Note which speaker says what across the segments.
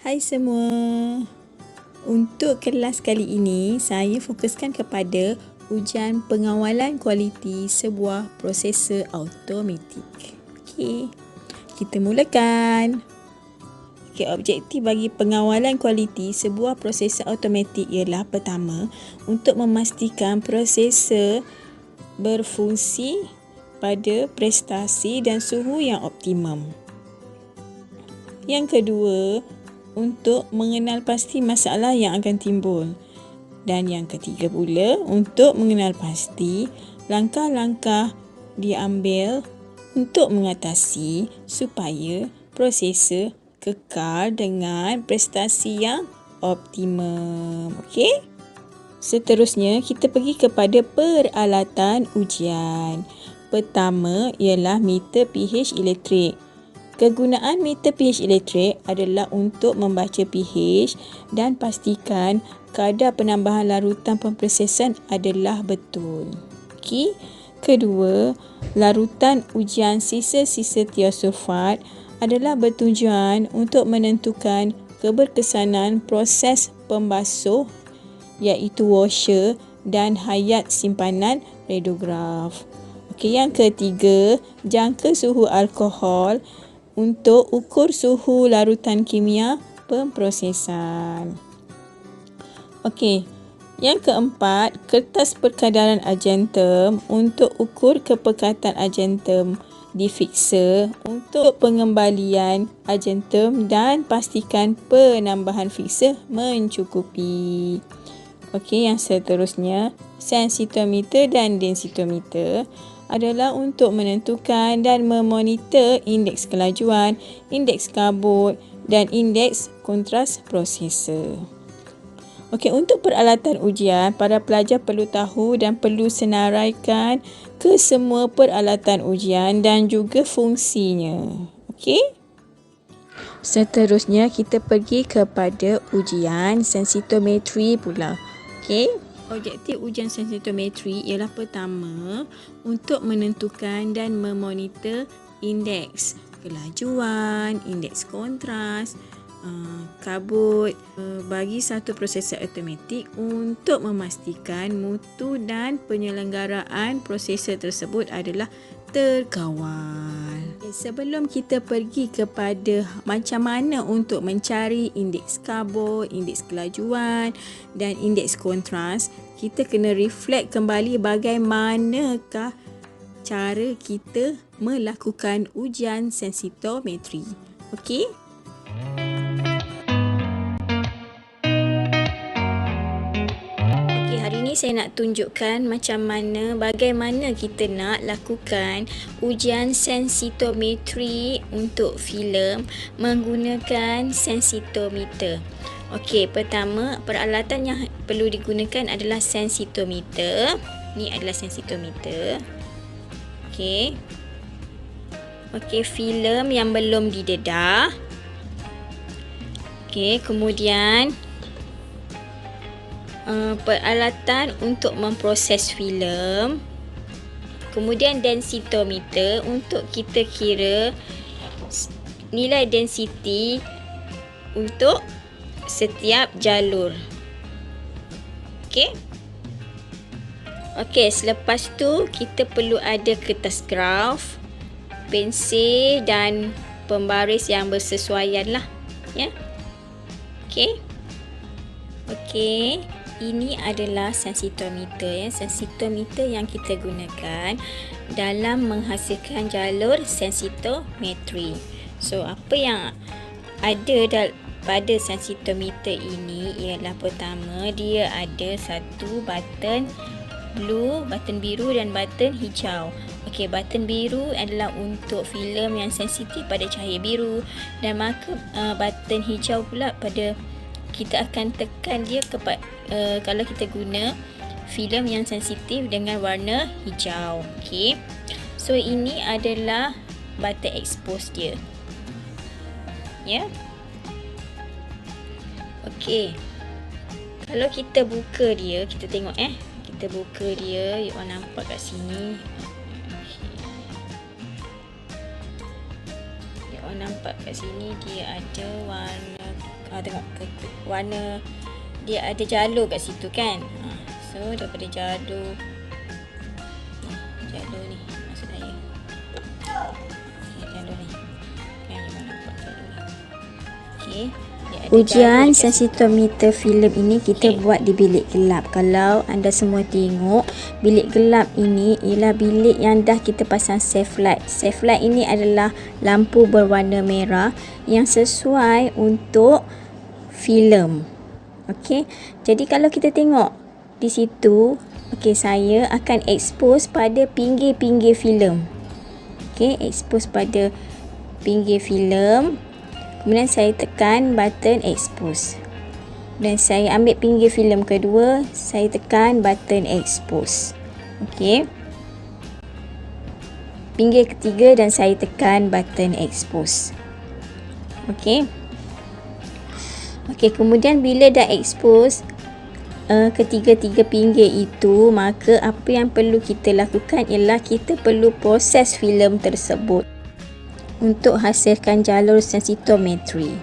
Speaker 1: Hai semua. Untuk kelas kali ini, saya fokuskan kepada ujian pengawalan kualiti sebuah prosesor automatik. Okey, kita mulakan. Okey, objektif bagi pengawalan kualiti sebuah prosesor automatik ialah pertama, untuk memastikan prosesor berfungsi pada prestasi dan suhu yang optimum. Yang kedua, untuk mengenal pasti masalah yang akan timbul. Dan yang ketiga pula, untuk mengenal pasti langkah-langkah diambil untuk mengatasi supaya prosesor kekal dengan prestasi yang optimum. Okey? Seterusnya, kita pergi kepada peralatan ujian. Pertama ialah meter pH elektrik. Kegunaan meter pH elektrik adalah untuk membaca pH dan pastikan kadar penambahan larutan pemprosesan adalah betul. Okey. Kedua, larutan ujian sisa-sisa tiosulfat adalah bertujuan untuk menentukan keberkesanan proses pembasuh iaitu washer dan hayat simpanan redograf. Okey, yang ketiga, jangka suhu alkohol untuk ukur suhu larutan kimia pemprosesan. Okey, yang keempat, kertas perkadaran argentum untuk ukur kepekatan argentum di fixer untuk pengembalian argentum dan pastikan penambahan fixer mencukupi. Okey, yang seterusnya, sensitometer dan densitometer adalah untuk menentukan dan memonitor indeks kelajuan, indeks kabut dan indeks kontras prosesor. Okey, untuk peralatan ujian, para pelajar perlu tahu dan perlu senaraikan ke semua peralatan ujian dan juga fungsinya. Okey? Seterusnya, kita pergi kepada ujian sensitometri pula. Okey? Objektif ujian sensitometri ialah pertama, untuk menentukan dan memonitor indeks kelajuan, indeks kontras, kabut bagi satu prosesor automatik untuk memastikan mutu dan penyelenggaraan prosesor tersebut adalah terkawal. Sebelum kita pergi kepada macam mana untuk mencari indeks kabut, indeks kelajuan dan indeks kontras, kita kena reflect kembali bagaimanakah cara kita melakukan ujian sensitometri. Okey? Hari ini saya nak tunjukkan bagaimana kita nak lakukan ujian sensitometri untuk filem menggunakan sensitometer. Okey, pertama peralatan yang perlu digunakan adalah sensitometer. Ni adalah sensitometer. Okey. Okey, filem yang belum didedah. Okey, kemudian peralatan untuk memproses filem, kemudian densitometer untuk kita kira nilai density untuk setiap jalur. Okey. Okey, selepas tu kita perlu ada kertas graf, pensil dan pembaris yang bersesuaian lah, ya. Okey. Okey. Ini adalah sensitometer, ya. Sensitometer yang kita gunakan dalam menghasilkan jalur sensitometri. So, apa yang ada pada sensitometer ini ialah pertama, dia ada satu button blue, button biru dan button hijau. Okey, button biru adalah untuk filem yang sensitif pada cahaya biru dan maka button hijau pula pada kita akan tekan dia kalau kita guna filem yang sensitif dengan warna hijau. Okey. So ini adalah button expose dia. Ya. Okey. Kalau kita buka dia, kita tengok kita buka dia, you all nampak kat sini. You all nampak kat sini dia ada warna Tengok warna dia ada jalur kat situ kan. So daripada jalur ni maksud saya. Jalur ni. Kan you nampak jalur ni. Okey. Ujian sensitometer filem ini kita buat di bilik gelap. Kalau anda semua tengok, bilik gelap ini ialah bilik yang dah kita pasang safe light. Safe light ini adalah lampu berwarna merah yang sesuai untuk filem. Okey. Jadi kalau kita tengok di situ, okey, saya akan expose pada pinggir-pinggir filem. Okey, expose pada pinggir filem. Kemudian saya tekan button expose. Dan saya ambil pinggir filem kedua, saya tekan button expose. Okey. Pinggir ketiga dan saya tekan button expose. Okey. Okey, kemudian bila dah expose ketiga-tiga pinggir itu, maka apa yang perlu kita lakukan ialah kita perlu proses filem tersebut untuk hasilkan jalur sensitometri.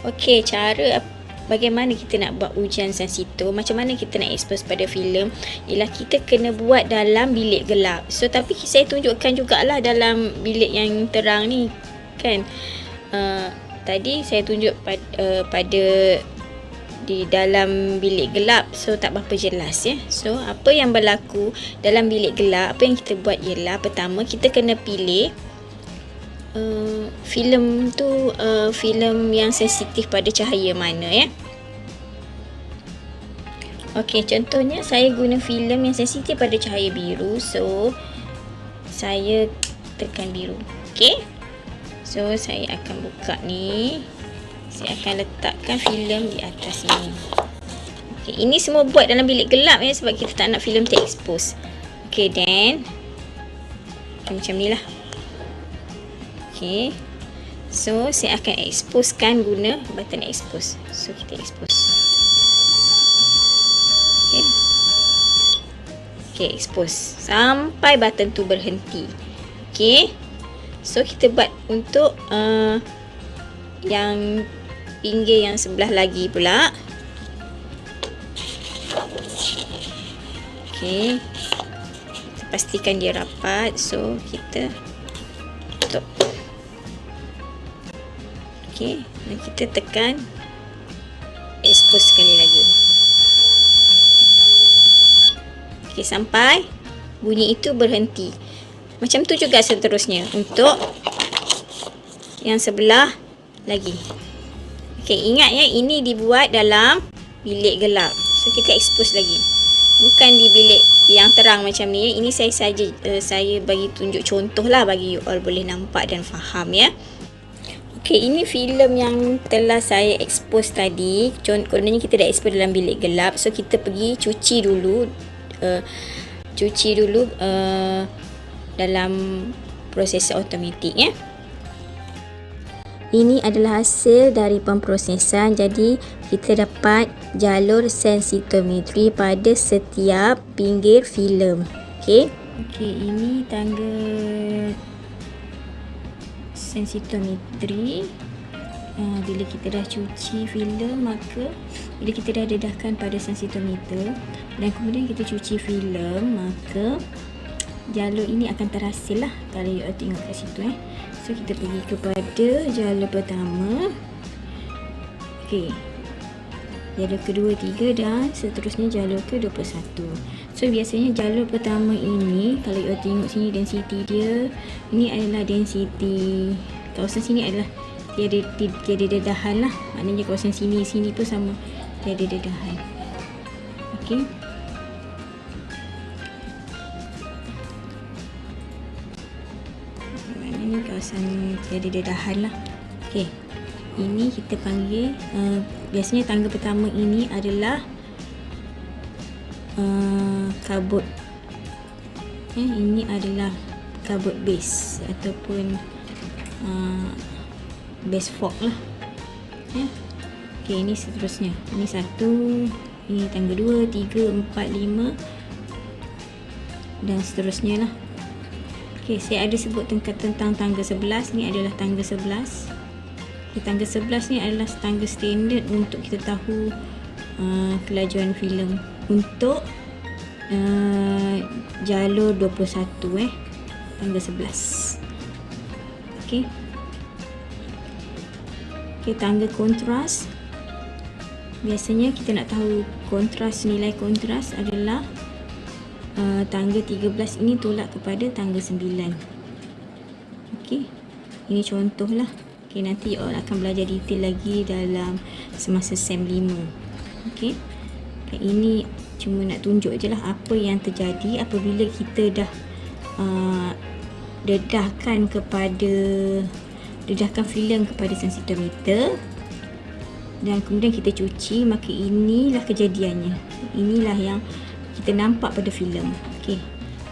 Speaker 1: Okey, cara bagaimana kita nak buat ujian sensito, macam mana kita nak expose pada filem, ialah kita kena buat dalam bilik gelap. So tapi saya tunjukkan jugalah dalam bilik yang terang ni kan. Tadi saya tunjuk pada di dalam bilik gelap, so tak berapa jelas ya. So apa yang berlaku dalam bilik gelap, apa yang kita buat ialah pertama kita kena pilih filem tu filem yang sensitif pada cahaya mana ya. Okey, contohnya saya guna filem yang sensitif pada cahaya biru, so saya tekan biru. Okey, so saya akan buka ni. Saya akan letakkan filem di atas sini. Okay, ini semua buat dalam bilik gelap ya, sebab kita tak nak filem terekspos. Okay, then macam ni lah. Okay, so saya akan exposekan guna button expose. So kita expose. Okay, okay, expose sampai button tu berhenti. Okay, so kita buat untuk yang pinggir yang sebelah lagi pula. Okey. Kita pastikan dia rapat, so kita tutup. Okey, dan kita tekan expose sekali lagi. Okey, sampai bunyi itu berhenti. Macam tu juga seterusnya untuk yang sebelah lagi. Okey, ingat ya, ini dibuat dalam bilik gelap. So kita expose lagi. Bukan di bilik yang terang macam ni. Ini saya bagi tunjuk contoh lah bagi you all boleh nampak dan faham ya. Okey, ini filem yang telah saya expose tadi. Kononnya kita dah expose dalam bilik gelap. So kita pergi cuci dulu dalam proses automatik ya. Ini adalah hasil dari pemprosesan. Jadi kita dapat jalur sensitometri pada setiap pinggir filem. Okey. Okey, ini tangga sensitometri. Bila kita dah cuci filem, maka bila kita dah dedahkan pada sensitometer dan kemudian kita cuci filem, maka jalur ini akan terhasil lah. Kalau you tengok kat situ So kita pergi kepada jalur pertama. Okey, jalur kedua, 3 dan seterusnya jalur ke-21. So biasanya jalur pertama ini, kalau you tengok sini density dia, ini adalah density, kawasan sini adalah tiada dedahan lah. Maknanya kawasan sini pun sama, tiada dedahan. Okey, maknanya kawasan tiada dedahan lah. Okey, ini kita panggil biasanya tangga pertama ini adalah kabut. Ini adalah kabut base ataupun base fork lah. Okey, ini seterusnya. Ini 1, ini tangga 2, 3, 4, 5 dan seterusnya lah. Okey, saya ada sebut tentang tangga 11. Ni adalah tangga 11. Okay, tangga 11 ni adalah tangga standard untuk kita tahu kelajuan filem untuk jalur 21 tangga 11. Okey. Okey, tangga kontras. Biasanya kita nak tahu kontras, nilai kontras adalah tangga 13 ini tolak kepada tangga 9. Okey. Ini contohlah. Okey, nanti awak akan belajar detail lagi dalam semasa SEM 5. Okey. Okay, ini cuma nak tunjuk je lah apa yang terjadi apabila kita dah dedahkan filem kepada sensitometer dan kemudian kita cuci, maka inilah kejadiannya. Inilah yang kita nampak pada filem. Okey.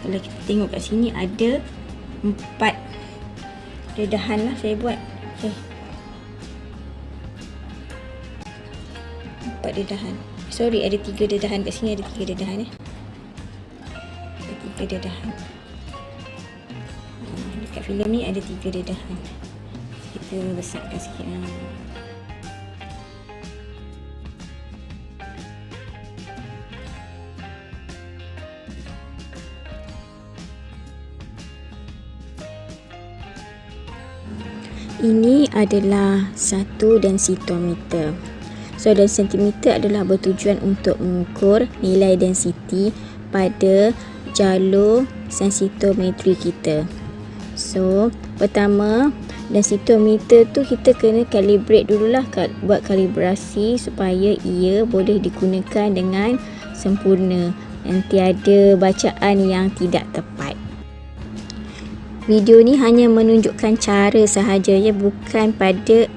Speaker 1: Kalau kita tengok kat sini ada 4 dedahan lah saya buat. Okey. 4 dedahan. Sorry, ada 3 dedahan kat sini, ada 3 dedahan Ada 3 dedahan. Dekat filem ni ada 3 dedahan. Kita besarkan sikit. Ini adalah satu densitometer. So, densitometer adalah bertujuan untuk mengukur nilai density pada jalur sensitometri kita. So, pertama, densitometer tu kita kena calibrate dululah, buat kalibrasi supaya ia boleh digunakan dengan sempurna dan tiada bacaan yang tidak tepat. Video ni hanya menunjukkan cara sahaja, ya, bukan pada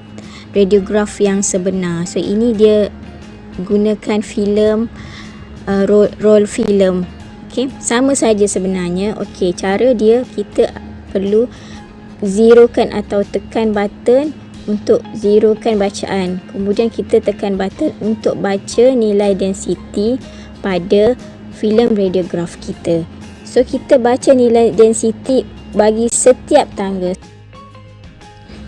Speaker 1: radiograf yang sebenar. So, ini dia gunakan filem roll filem. Okey, sama saja sebenarnya. Okey, cara dia, kita perlu zerokan atau tekan button untuk zerokan bacaan. Kemudian kita tekan button untuk baca nilai density pada filem radiograf kita. So, kita baca nilai density bagi setiap tangga.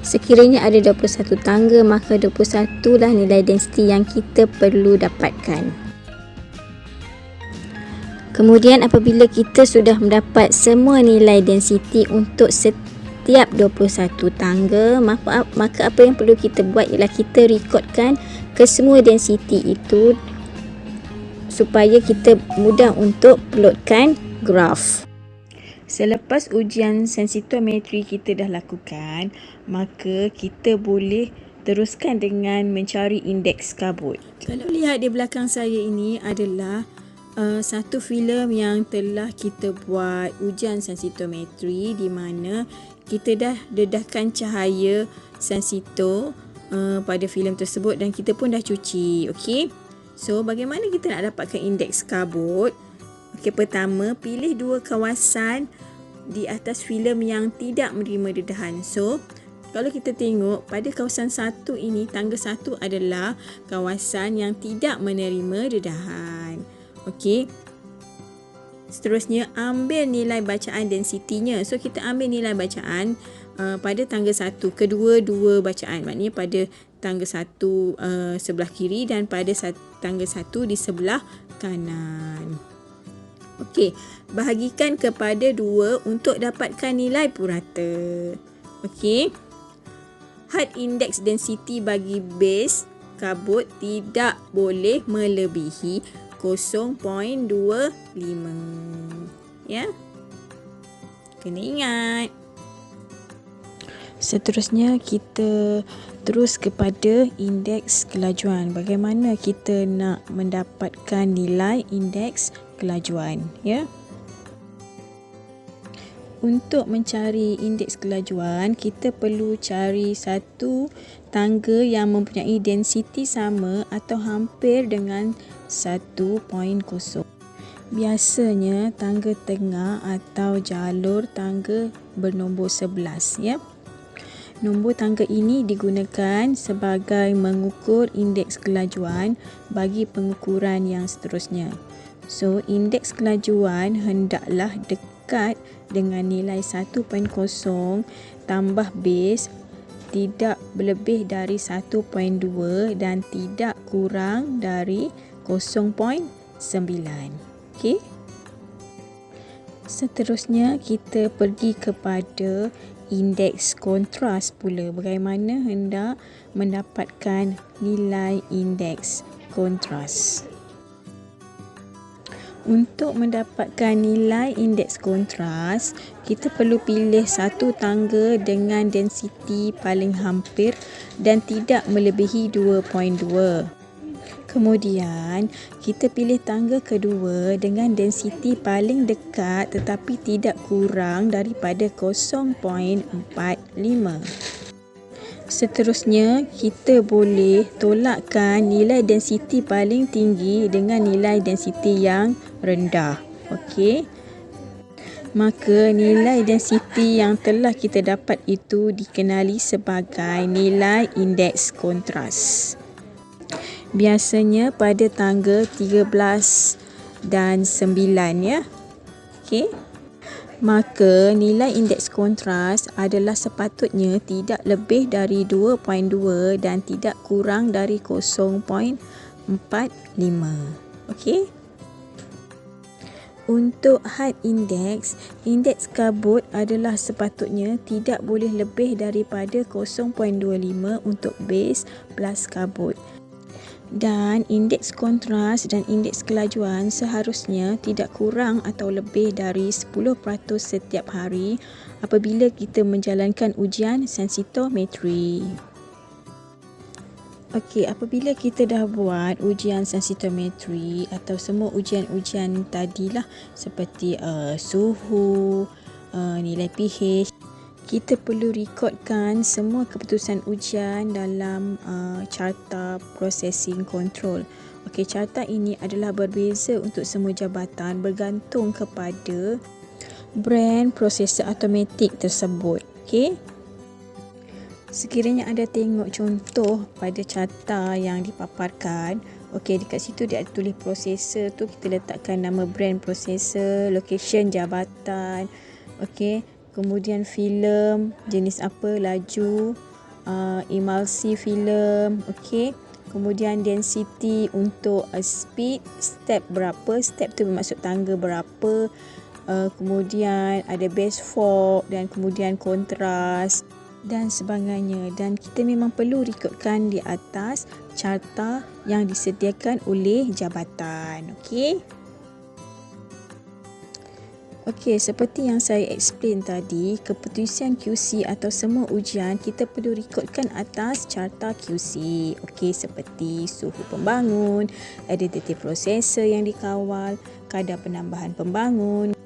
Speaker 1: Sekiranya ada 21 tangga, maka 21 lah nilai density yang kita perlu dapatkan. Kemudian apabila kita sudah mendapat semua nilai density untuk setiap 21 tangga, maka apa yang perlu kita buat ialah kita rekodkan kesemua density itu supaya kita mudah untuk plotkan graf. Selepas ujian sensitometri kita dah lakukan, maka kita boleh teruskan dengan mencari indeks kabut. Kalau lihat di belakang saya ini adalah satu filem yang telah kita buat ujian sensitometri, di mana kita dah dedahkan cahaya sensito pada filem tersebut dan kita pun dah cuci. Okey. So, bagaimana kita nak dapatkan indeks kabut? Okey, pertama, pilih 2 kawasan di atas filem yang tidak menerima dedahan. So, kalau kita tengok pada kawasan 1 ini, tangga 1 adalah kawasan yang tidak menerima dedahan. Okey. Seterusnya, ambil nilai bacaan densitinya. So, kita ambil nilai bacaan pada tangga 1, kedua-dua bacaan. Maknanya pada tangga 1 sebelah kiri dan pada tangga 1 di sebelah kanan. Okey, bahagikan kepada 2 untuk dapatkan nilai purata. Okey. Had index density bagi base kabut tidak boleh melebihi 0.25. Ya. Kena ingat. Seterusnya kita terus kepada indeks kelajuan. Bagaimana kita nak mendapatkan nilai indeks kelajuan, ya? Untuk mencari indeks kelajuan, kita perlu cari satu tangga yang mempunyai density sama atau hampir dengan 1.0. Biasanya tangga tengah atau jalur tangga bernombor 11, ya. Nombor tangga ini digunakan sebagai mengukur indeks kelajuan bagi pengukuran yang seterusnya. So, indeks kelajuan hendaklah dekat dengan nilai 1.0 tambah base tidak lebih dari 1.2 dan tidak kurang dari 0.9. Okey. Seterusnya kita pergi kepada indeks kontras pula. Bagaimana hendak mendapatkan nilai indeks kontras. Untuk mendapatkan nilai indeks kontras, kita perlu pilih satu tangga dengan densiti paling hampir dan tidak melebihi 2.2. Kemudian, kita pilih tangga kedua dengan densiti paling dekat tetapi tidak kurang daripada 0.45. Seterusnya, kita boleh tolakkan nilai densiti paling tinggi dengan nilai densiti yang rendah. Okey. Maka nilai densiti yang telah kita dapat itu dikenali sebagai nilai indeks kontras. Biasanya pada tangga 13 dan 9 ya. Okey. Maka nilai indeks kontras adalah sepatutnya tidak lebih dari 2.2 dan tidak kurang dari 0.45. Okey. Untuk had indeks, indeks kabut adalah sepatutnya tidak boleh lebih daripada 0.25 untuk base plus kabut. Dan indeks kontras dan indeks kelajuan seharusnya tidak kurang atau lebih dari 10% setiap hari apabila kita menjalankan ujian sensitometri. Okey, apabila kita dah buat ujian sensitometri atau semua ujian-ujian tadilah seperti suhu, nilai pH, kita perlu rekodkan semua keputusan ujian dalam carta processing control. Okey, carta ini adalah berbeza untuk semua jabatan bergantung kepada brand prosesor automatik tersebut. Okey. Sekiranya anda tengok contoh pada carta yang dipaparkan, okey, dekat situ dia ada tulis prosesor tu, kita letakkan nama brand prosesor, location jabatan, okey. Kemudian filem, jenis apa, laju, emulsi filem, okey. Kemudian density untuk speed, step berapa, step tu bermaksud tangga berapa. Kemudian ada base fork dan kemudian kontras dan sebagainya. Dan kita memang perlu rekodkan di atas carta yang disediakan oleh jabatan. Okey. Okey, seperti yang saya explain tadi, keputusan QC atau semua ujian kita perlu rekodkan atas carta QC. Okey, seperti suhu pembangun, identity prosesor yang dikawal, kadar penambahan pembangun,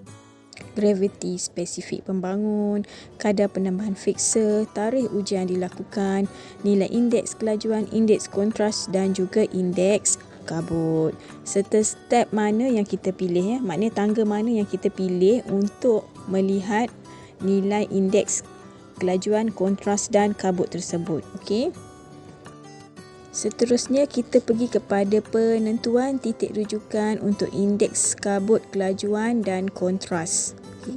Speaker 1: gravity spesifik pembangun, kadar penambahan fixer, tarikh ujian dilakukan, nilai indeks kelajuan, indeks kontras dan juga indeks kabut. Serta step mana yang kita pilih, maknanya tangga mana yang kita pilih untuk melihat nilai indeks kelajuan, kontras dan kabut tersebut. Okey. Seterusnya kita pergi kepada penentuan titik rujukan untuk indeks kabut, kelajuan dan kontras. Okay.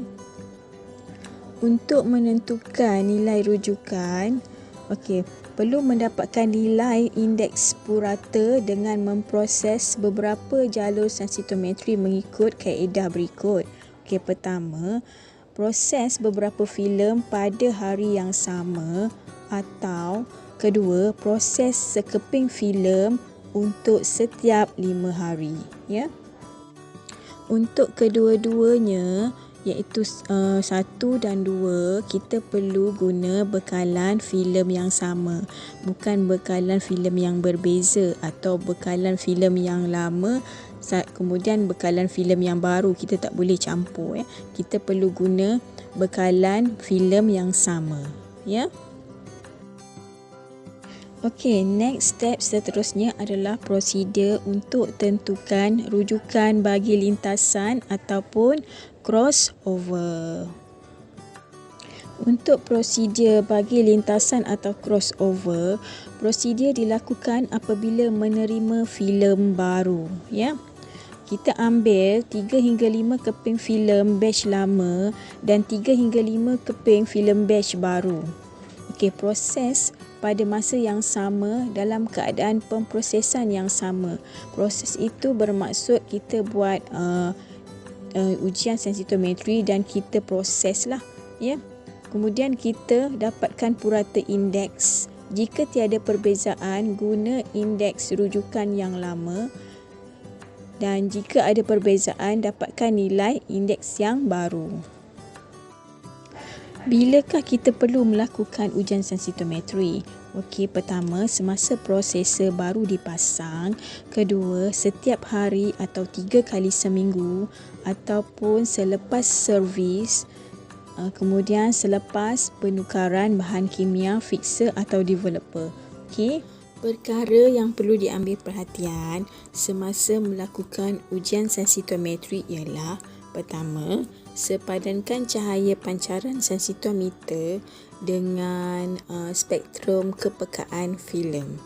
Speaker 1: Untuk menentukan nilai rujukan, okey, perlu mendapatkan nilai indeks purata dengan memproses beberapa jalur sensitometri mengikut kaedah berikut. Okey, pertama, proses beberapa filem pada hari yang sama, atau kedua, proses sekeping filem untuk setiap 5 hari. Ya. Untuk kedua-duanya, iaitu 1 dan 2, kita perlu guna bekalan filem yang sama, bukan bekalan filem yang berbeza atau bekalan filem yang lama kemudian bekalan filem yang baru. Kita tak boleh campur. Kita perlu guna bekalan filem yang sama. Ya. Okey, next step seterusnya adalah prosedur untuk tentukan rujukan bagi lintasan ataupun crossover. Untuk prosedur bagi lintasan atau crossover, prosedur dilakukan apabila menerima filem baru. Ya. kita ambil 3 hingga 5 keping filem batch lama dan 3 hingga 5 keping filem batch baru. Okey, proses pada masa yang sama dalam keadaan pemprosesan yang sama. Proses itu bermaksud kita buat ujian sensitometri dan kita proses lah, ya. Kemudian kita dapatkan purata indeks. Jika tiada perbezaan, guna indeks rujukan yang lama, dan jika ada perbezaan, dapatkan nilai indeks yang baru. Bilakah kita perlu melakukan ujian sensitometri? Okey, pertama, semasa prosesor baru dipasang. Kedua, setiap hari atau 3 kali seminggu, ataupun selepas servis. Kemudian selepas penukaran bahan kimia fixer atau developer. Okey. Perkara yang perlu diambil perhatian semasa melakukan ujian sensitometri ialah: pertama, sepadankan cahaya pancaran sensitometer dengan spektrum kepekaan filem.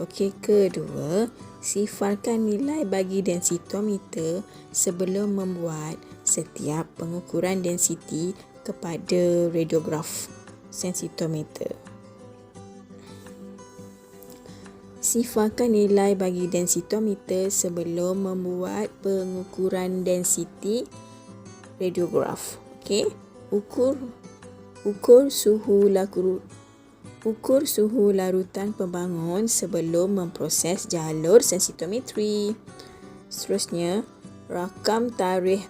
Speaker 1: Okey, kedua, sifarkan nilai bagi densitometer sebelum membuat setiap pengukuran densiti kepada radiograf sensitometer. Sifarkan nilai bagi densitometer sebelum membuat pengukuran densiti radiograf. Okey, ukur suhu larutan pembangun sebelum memproses jalur sensitometri. Seterusnya, rakam tarikh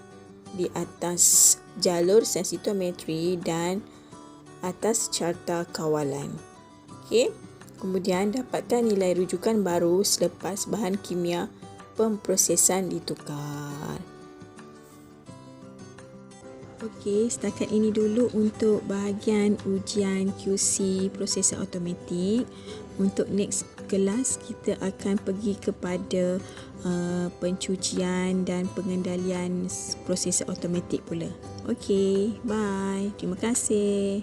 Speaker 1: di atas jalur sensitometri dan atas carta kawalan. Okey. Kemudian dapatkan nilai rujukan baru selepas bahan kimia pemprosesan ditukar. Okey, setakat ini dulu untuk bahagian ujian QC prosesor automatik. Untuk next kelas kita akan pergi kepada pencucian dan pengendalian prosesor automatik pula. Okey, bye. Terima kasih.